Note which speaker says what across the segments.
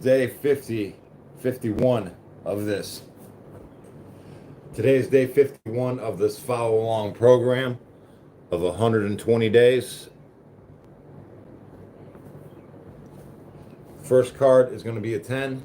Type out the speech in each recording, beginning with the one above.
Speaker 1: day 51 of this. Today is day 51 of this follow along program of 120 days. First card is going to be a 10.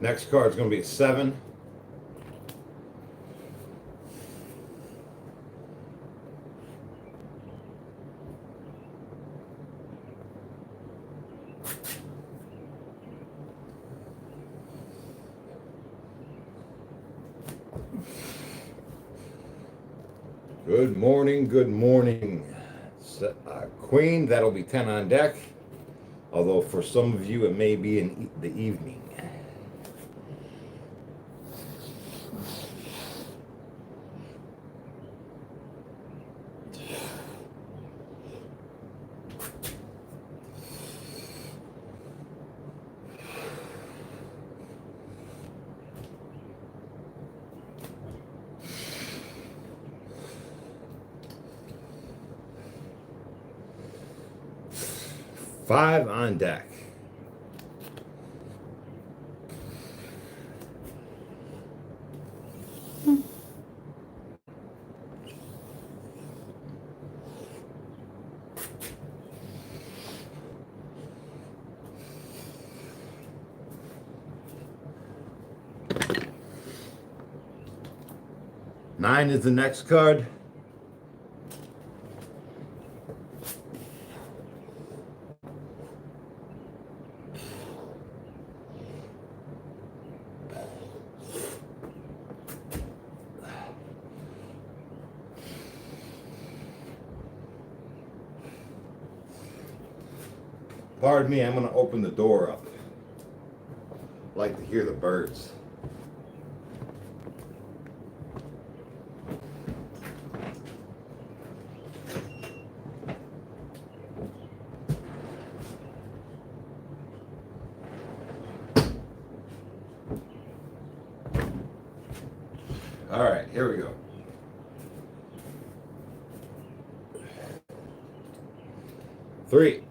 Speaker 1: Next card is going to be a 7. Good morning, good morning. Queen, that'll be 10 on deck. Although for some of you it may be in the evening. Five on deck. Nine is the next card. Pardon me, I'm going to open the door up. I like to hear the birds. All right, here we go. Three.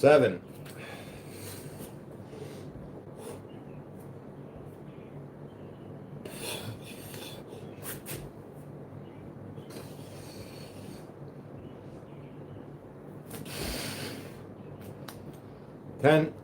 Speaker 1: Seven. Ten.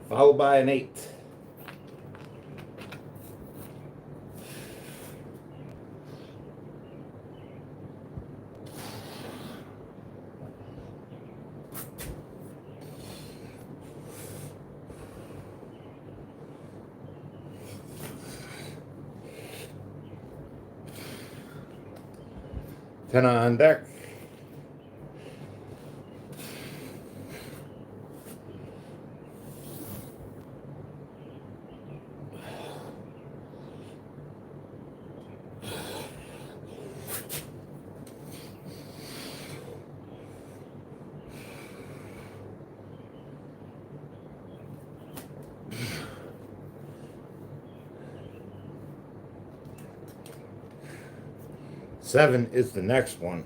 Speaker 1: Followed by an 8. Ten on deck. Seven is the next one.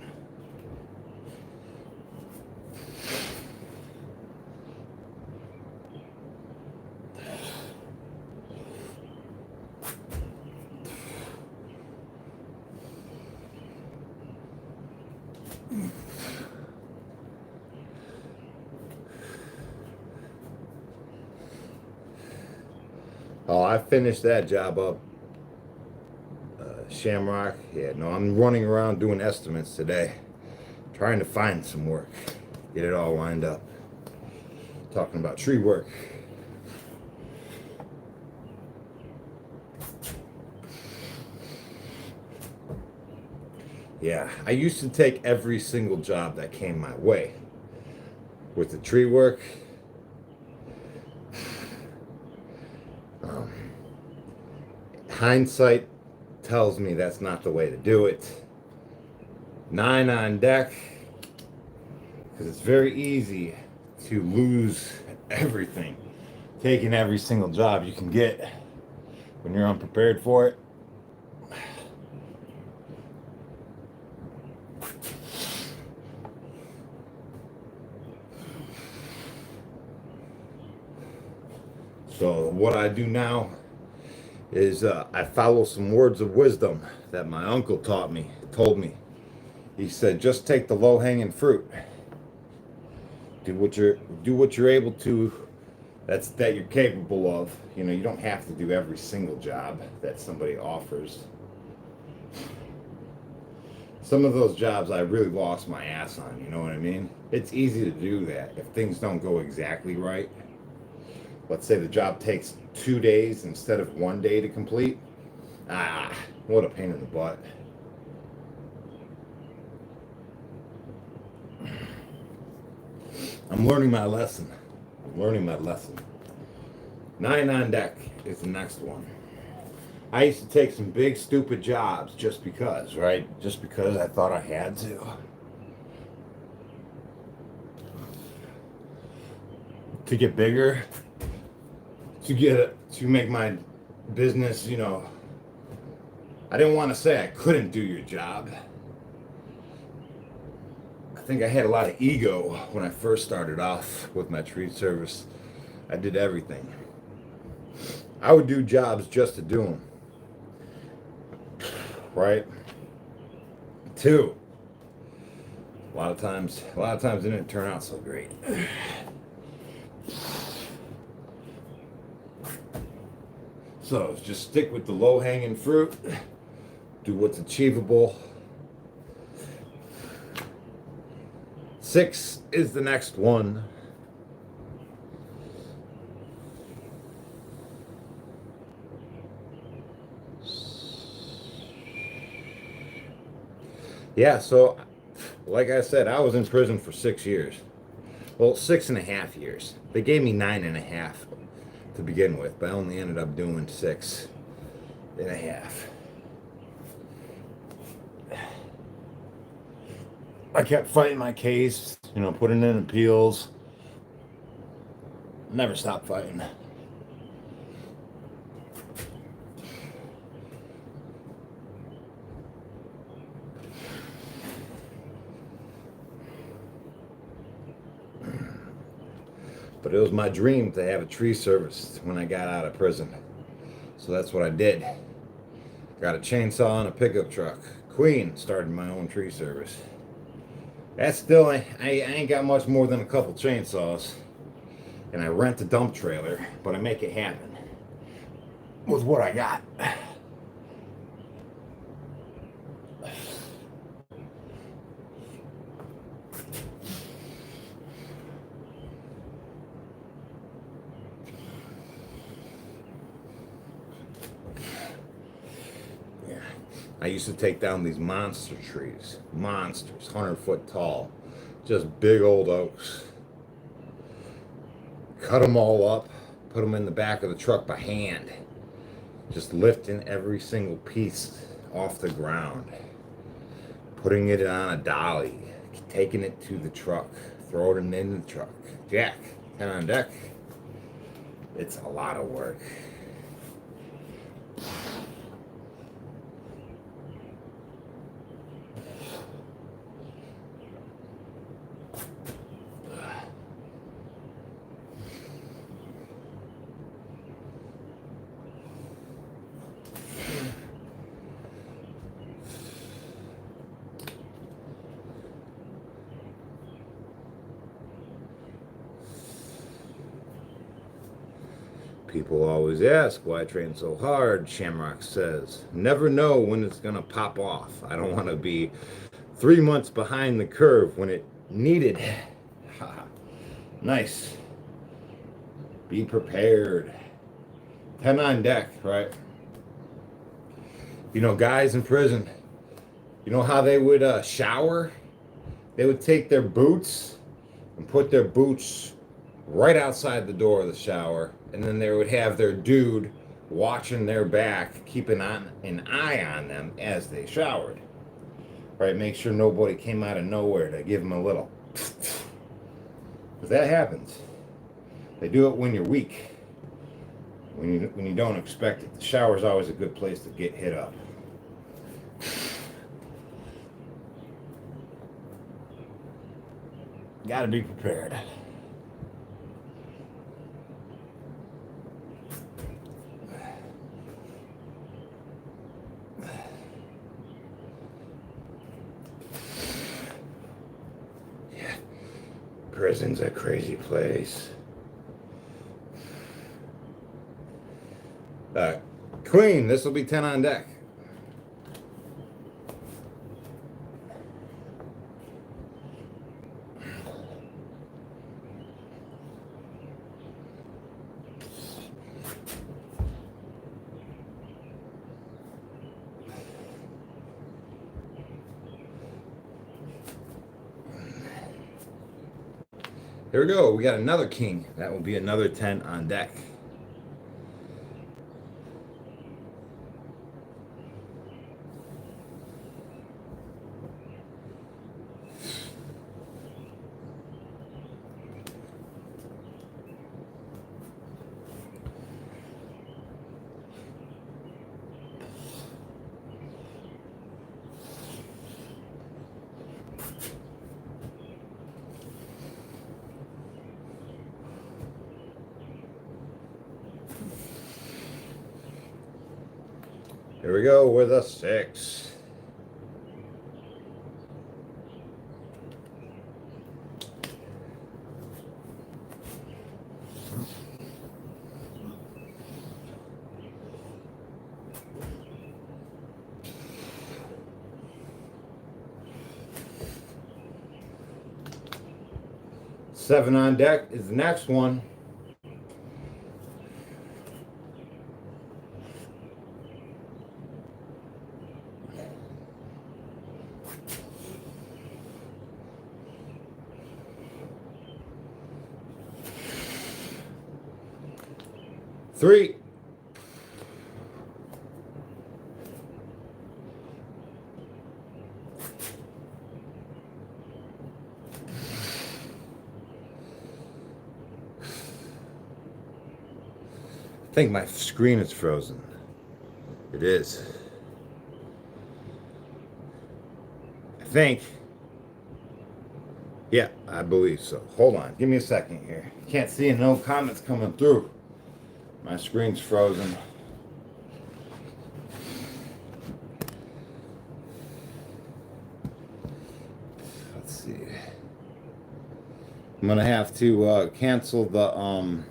Speaker 1: Oh, I finished that job up. Shamrock. Yeah, no, I'm running around doing estimates today. Trying to find some work. Get it all lined up. Talking about tree work. Yeah, I used to take every single job that came my way. With the tree work, um, hindsight tells me that's not the way to do it. 9 on deck, because it's very easy to lose everything. Taking every single job you can get when you're unprepared for it. So what I do now is I follow some words of wisdom that my uncle told me. He said, just take the low-hanging fruit. Do what you're able to, that you're capable of. You know, you don't have to do every single job that somebody offers. Some of those jobs I really lost my ass on, you know what I mean? It's easy to do that if things don't go exactly right. Let's say the job takes 2 days instead of 1 day to complete. Ah, what a pain in the butt. I'm learning my lesson. 9 on deck is the next one. I used to take some big stupid jobs just because, right? Just because I thought I had to. To get bigger, to make my business, you know, I didn't want to say I couldn't do your job. I think I had a lot of ego when I first started off with my tree service. I did everything. I would do jobs just to do them. Right? 2. A lot of times it didn't turn out so great. So just stick with the low-hanging fruit. Do what's achievable. 6 is the next one. Yeah, so like I said, I was in prison for 6 years. Well, 6.5 years. They gave me 9.5 to begin with, but I only ended up doing 6.5. I kept fighting my case, you know, putting in appeals. Never stopped fighting. But it was my dream to have a tree service when I got out of prison. So that's what I did. Got a chainsaw and a pickup truck. Queen started my own tree service. That's still, I ain't got much more than a couple chainsaws. And I rent a dump trailer, but I make it happen with what I got. I used to take down these monster trees. Monsters, 100-foot tall. Just big old oaks. Cut them all up, put them in the back of the truck by hand. Just lifting every single piece off the ground. Putting it on a dolly. Taking it to the truck. Throwing it in the truck. Jack, 10 on deck. It's a lot of work. People always ask why I train so hard, Shamrock says. Never know when it's going to pop off. I don't want to be 3 months behind the curve when it needed. Nice. Be prepared. 10 on deck, right? You know, guys in prison, you know how they would shower? They would take their boots and put their boots right outside the door of the shower, and then they would have their dude watching their back, keeping an eye on them as they showered. Right? Make sure nobody came out of nowhere to give them a little. Because that happens. They do it when you're weak. When you don't expect it. The shower's always a good place to get hit up. Gotta be prepared. Yeah. Prison's a crazy place. Queen, this will be 10 on deck. Here we go. We got another king. That will be another 10 on deck. Here we go with a 6. Seven on deck is the next one. Three. I think my screen is frozen. It is. I think. Yeah, I believe so. Hold on. Give me a second here. Can't see no comments coming through. My screen's frozen. Let's see. I'm gonna have to cancel the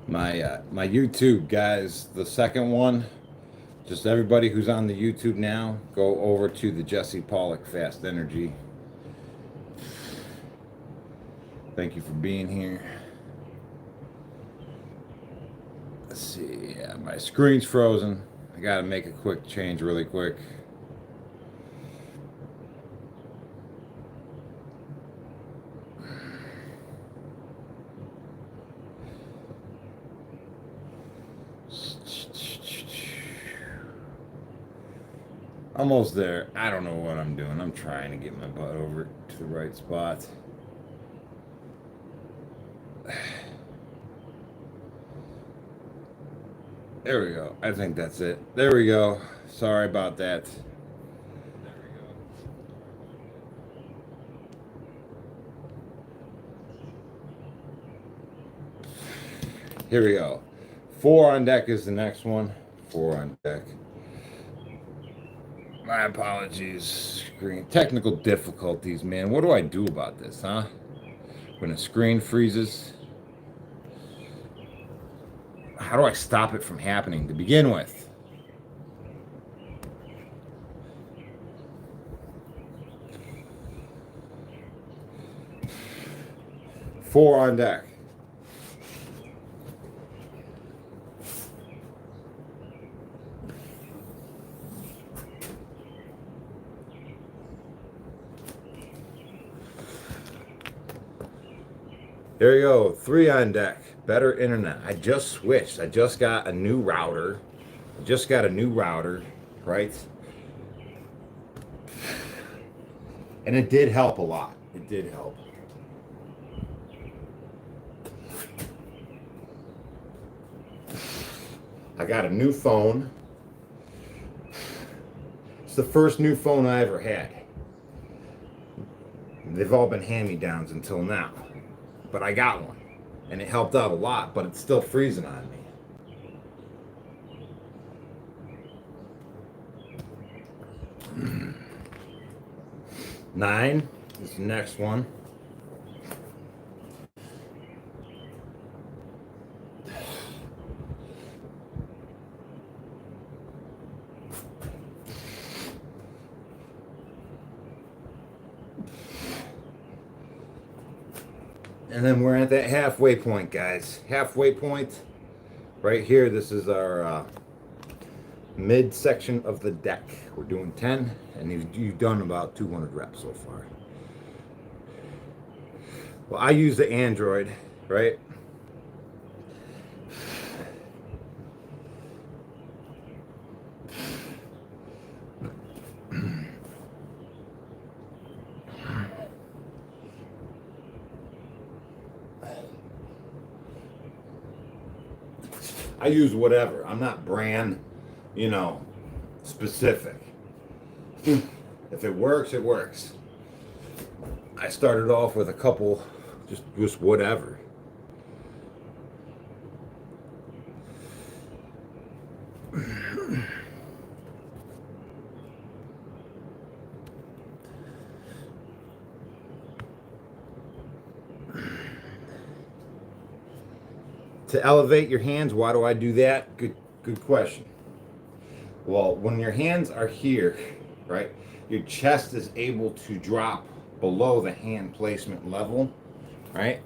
Speaker 1: my YouTube, guys. The second one. Just everybody who's on the YouTube now, go over to the Jesse Pollock Fast Energy. Thank you for being here. Let's see. Yeah, my screen's frozen. I gotta make a quick change really quick. Almost there. I don't know what I'm doing. I'm trying to get my butt over to the right spot. There we go. I think that's it. There we go. Sorry about that. Here we go. 4 on deck is the next one. 4 on deck. My apologies. Screen technical difficulties, man. What do I do about this, huh? When a screen freezes. how do I stop it from happening to begin with? Four on deck. There you go. Three on deck. Better internet. I just switched. I just got a new router. Right? And it did help a lot. It did help. I got a new phone. It's the first new phone I ever had. They've all been hand-me-downs until now. But I got one. And it helped out a lot, but it's still freezing on me. Nine is the next one. And then we're at that halfway point, guys. Halfway point. Right here, this is our mid section of the deck. We're doing 10, and you've done about 200 reps so far. Well, I use the Android, right? I use whatever. I'm not brand, specific. If it works, it works. I started off with a couple, just whatever. To elevate your hands, why do I do that? Good question. Well, when your hands are here, right, your chest is able to drop below the hand placement level, right?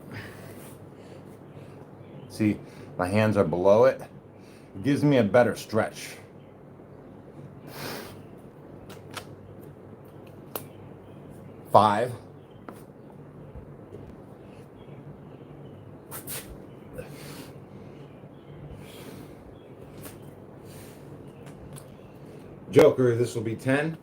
Speaker 1: See, my hands are below it. It gives me a better stretch. Five. Joker, this will be 10.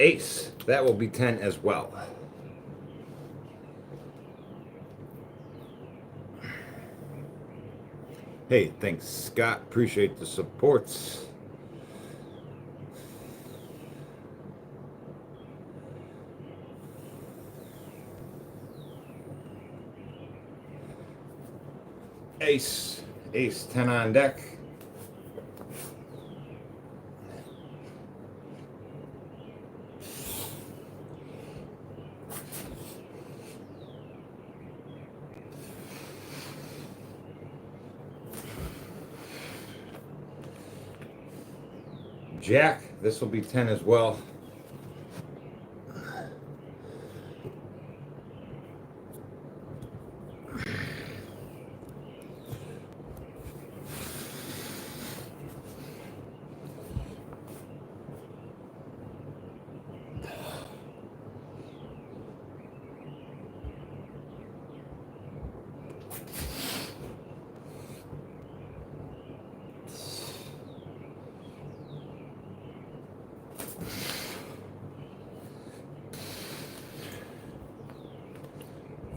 Speaker 1: Ace, that will be 10 as well. Hey, thanks, Scott. Appreciate the supports. Ace, 10 on deck. Jack, this will be 10 as well.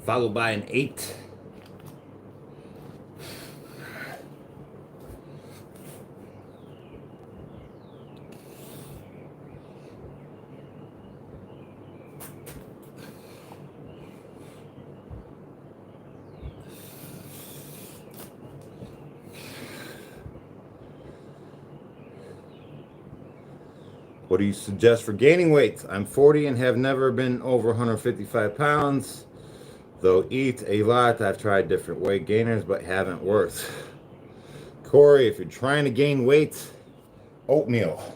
Speaker 1: Followed by an 8. What do you suggest for gaining weight? I'm 40 and have never been over 155 pounds. Though eat a lot, I've tried different weight gainers but haven't worked. Corey, if you're trying to gain weight, oatmeal.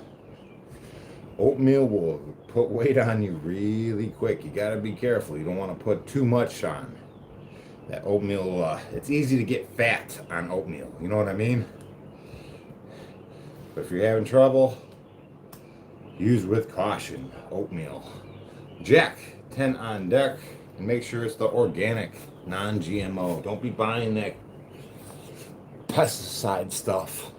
Speaker 1: Oatmeal will put weight on you really quick. You got to be careful. You don't want to put too much on. That oatmeal, it's easy to get fat on oatmeal. You know what I mean? But if you're having trouble, use with caution. Oatmeal. Jack, 10 on deck. And make sure it's the organic, non-GMO. Don't be buying that pesticide stuff.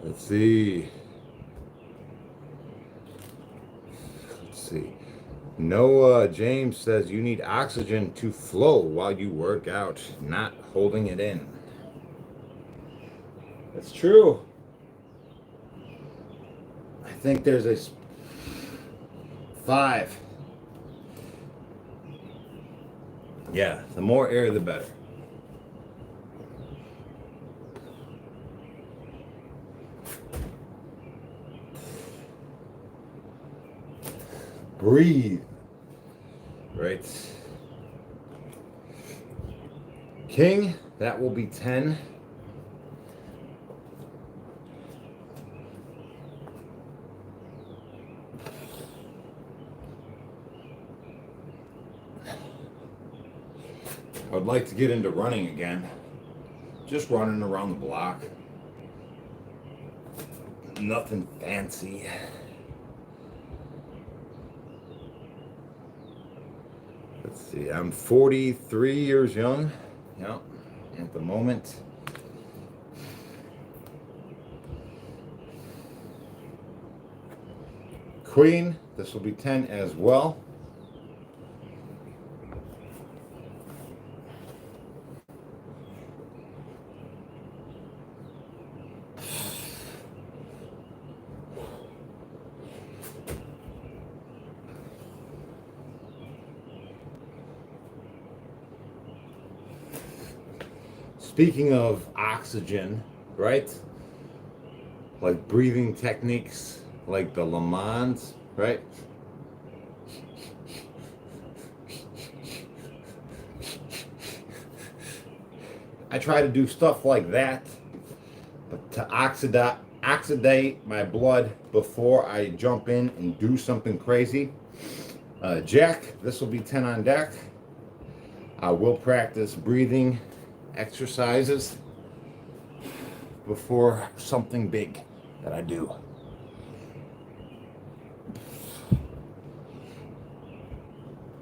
Speaker 1: Let's see. Noah James says you need oxygen to flow while you work out, not holding it in. That's true. I think there's a 5. Yeah, the more air, the better. Breathe. Right. King, that will be 10. I would like to get into running again. Just running around the block. Nothing fancy. Let's see, I'm 43 years young. Yep, at the moment. Queen, this will be 10 as well. Speaking of oxygen, right? Like breathing techniques, like the Le Mans, right? I try to do stuff like that, but to oxidate my blood before I jump in and do something crazy. Jack, this will be 10 on deck. I will practice breathing exercises before something big that I do.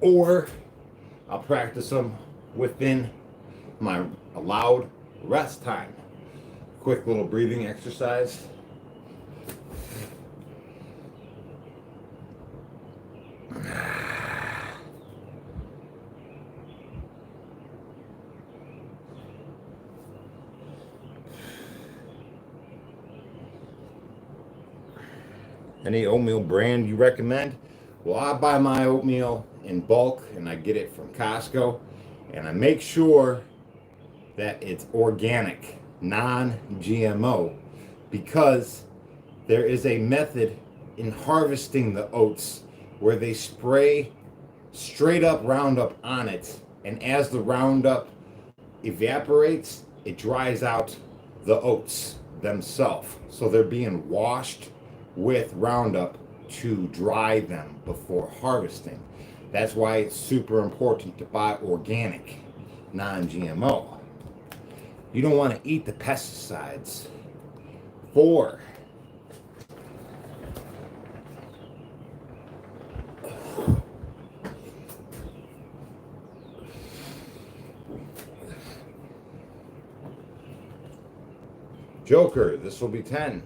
Speaker 1: Or I'll practice them within my allowed rest time. Quick little breathing exercise. Any oatmeal brand you recommend? Well, I buy my oatmeal in bulk and I get it from Costco, and I make sure that it's organic, non-GMO, because there is a method in harvesting the oats where they spray straight up Roundup on it, and as the Roundup evaporates, it dries out the oats themselves. So they're being washed with Roundup to dry them before harvesting. That's why it's super important to buy organic, non-GMO. You don't want to eat the pesticides. 4. Joker, this will be 10.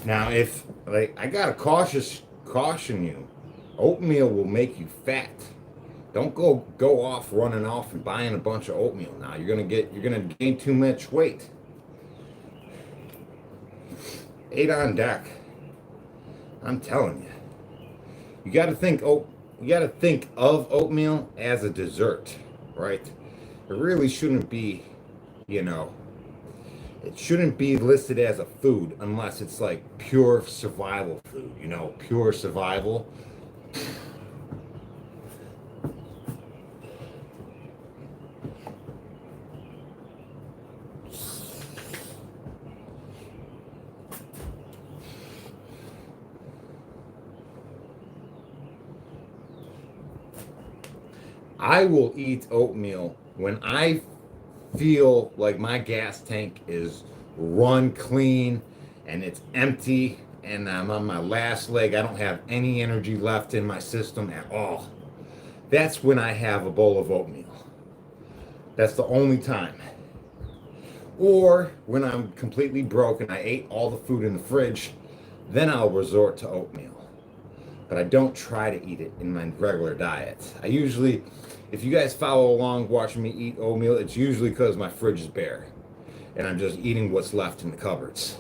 Speaker 1: Now, if like, I gotta caution you. Oatmeal will make you fat. Don't go off running off and buying a bunch of oatmeal now. You're gonna gain too much weight. 8 on deck. I'm telling you. You gotta think of oatmeal as a dessert, right? It really shouldn't be, you know, it shouldn't be listed as a food unless it's like pure survival food, pure survival. I will eat oatmeal when I feel like my gas tank is run clean and it's empty and I'm on my last leg. I don't have any energy left in my system at all. That's when I have a bowl of oatmeal. That's the only time. Or when I'm completely broke and I ate all the food in the fridge, then I'll resort to oatmeal. But I don't try to eat it in my regular diet. If you guys follow along watching me eat oatmeal, it's usually because my fridge is bare and I'm just eating what's left in the cupboards.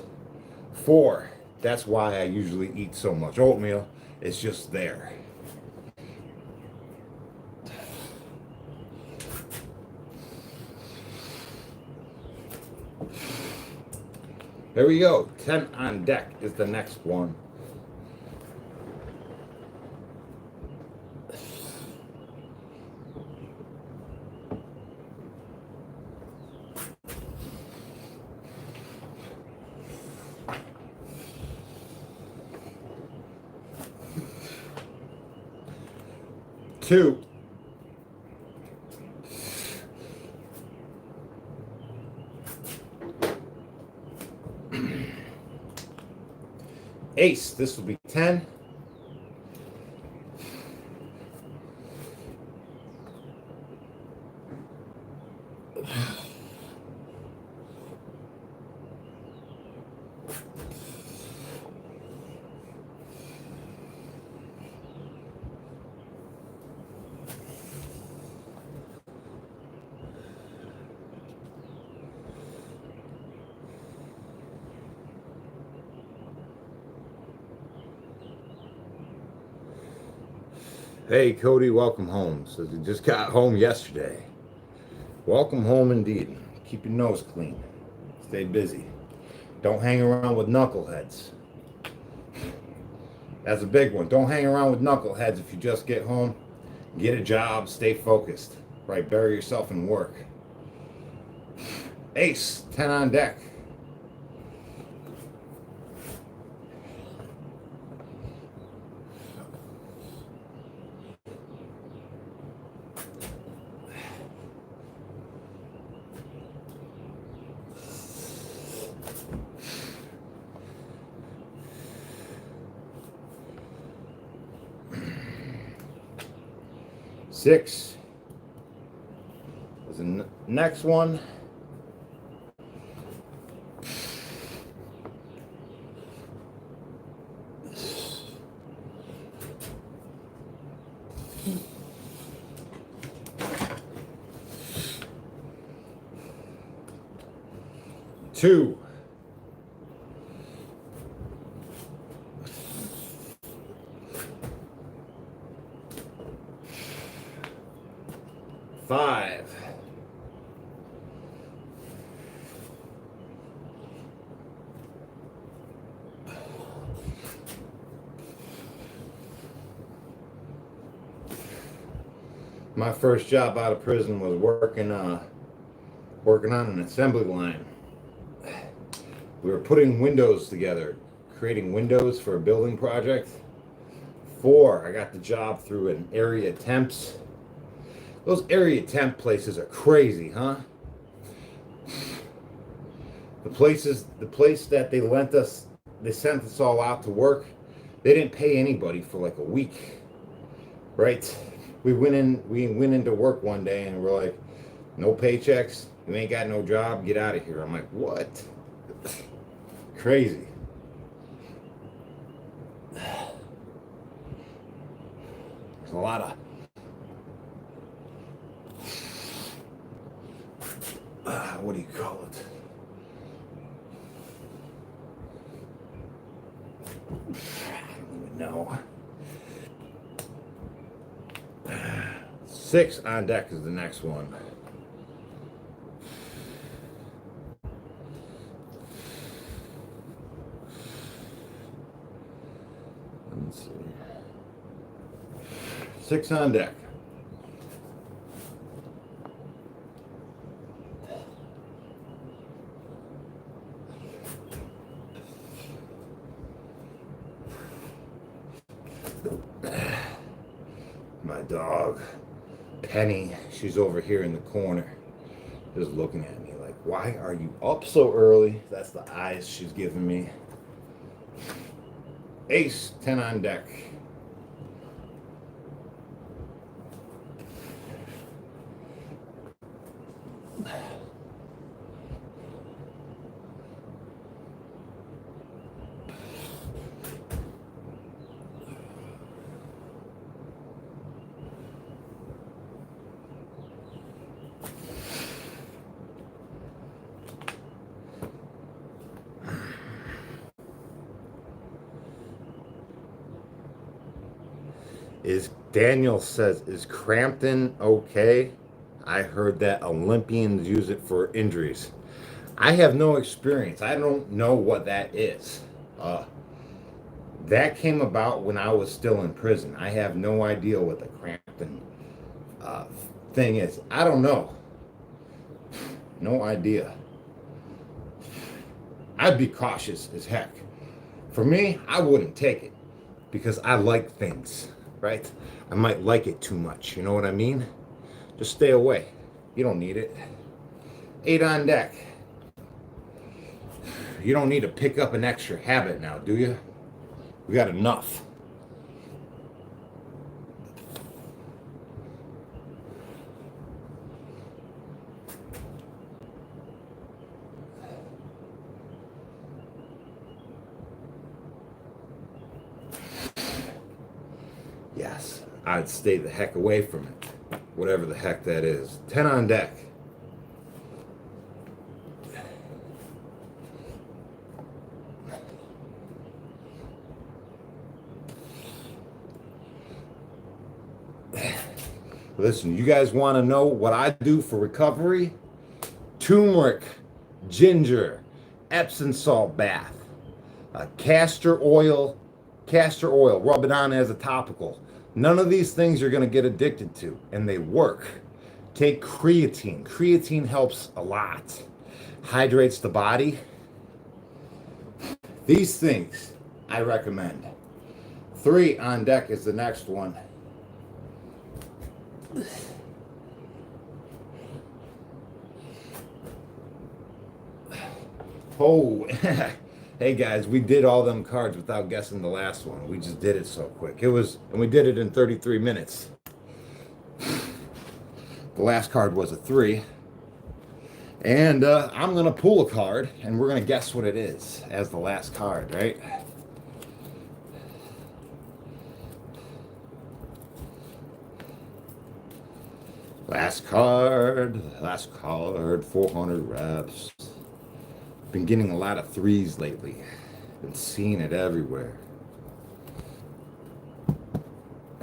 Speaker 1: 4, that's why I usually eat so much oatmeal. It's just there. There we go. 10 on deck is the next one. Two. Ace, this will be 10. Hey, Cody, welcome home. So you just got home yesterday. Welcome home indeed. Keep your nose clean. Stay busy. Don't hang around with knuckleheads. That's a big one. Don't hang around with knuckleheads if you just get home. Get a job. Stay focused. Right, bury yourself in work. Ace, 10 on deck. Six is the next one. Two. Five. My first job out of prison was working on an assembly line. We were putting windows together, creating windows for a building project. 4, I got the job through an area temps. Those area temp places are crazy, huh? The place that they sent us all out to work, they didn't pay anybody for like a week, right? We went into work one day and we're like, no paychecks, you ain't got no job, get out of here. I'm like, what? Crazy. a lot of what do you call it? I don't even know. 6 on deck is the next one. Let's see. 6 on deck. My dog, Penny, she's over here in the corner, just looking at me like, why are you up so early? That's the eyes she's giving me. Ace, 10 on deck. Daniel says, is Crampton okay? I heard that Olympians use it for injuries. I have no experience. I don't know what that is. That came about when I was still in prison. I have no idea what the Crampton thing is. I don't know. No idea. I'd be cautious as heck. For me, I wouldn't take it because I like things, right? I might like it too much, you know what I mean? Just stay away. You don't need it. 8 on deck. You don't need to pick up an extra habit now, do you? We got enough. Yes, I'd stay the heck away from it. Whatever the heck that is. 10 on deck. Listen, you guys want to know what I do for recovery? Turmeric, ginger, Epsom salt bath, castor oil, rub it on as a topical. None of these things you're going to get addicted to, and they work. Take creatine. Creatine helps a lot. Hydrates the body. These things I recommend. 3 on deck is the next one. Oh, hey guys, we did all them cards without guessing the last one. We just did it so quick. And we did it in 33 minutes. The last card was a 3. And I'm going to pull a card, and we're going to guess what it is as the last card, right? Last card, 400 reps. Been getting a lot of 3s lately. Been seeing it everywhere.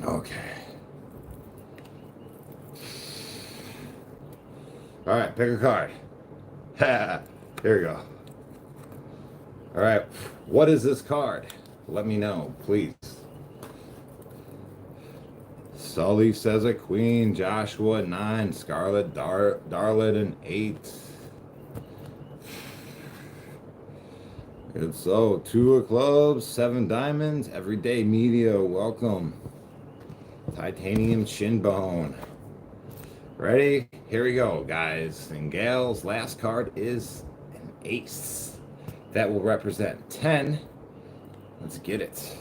Speaker 1: Okay. All right, pick a card. Here we go. All right, what is this card? Let me know, please. Sully says a queen, Joshua 9, Scarlet, Darlet an 8. Good, so 2 of clubs, 7 diamonds, everyday media, welcome. Titanium shin bone. Ready? Here we go, guys and gals. Last card is an ace. That will represent 10. Let's get it.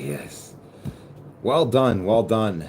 Speaker 1: Yes. Well done. Well done.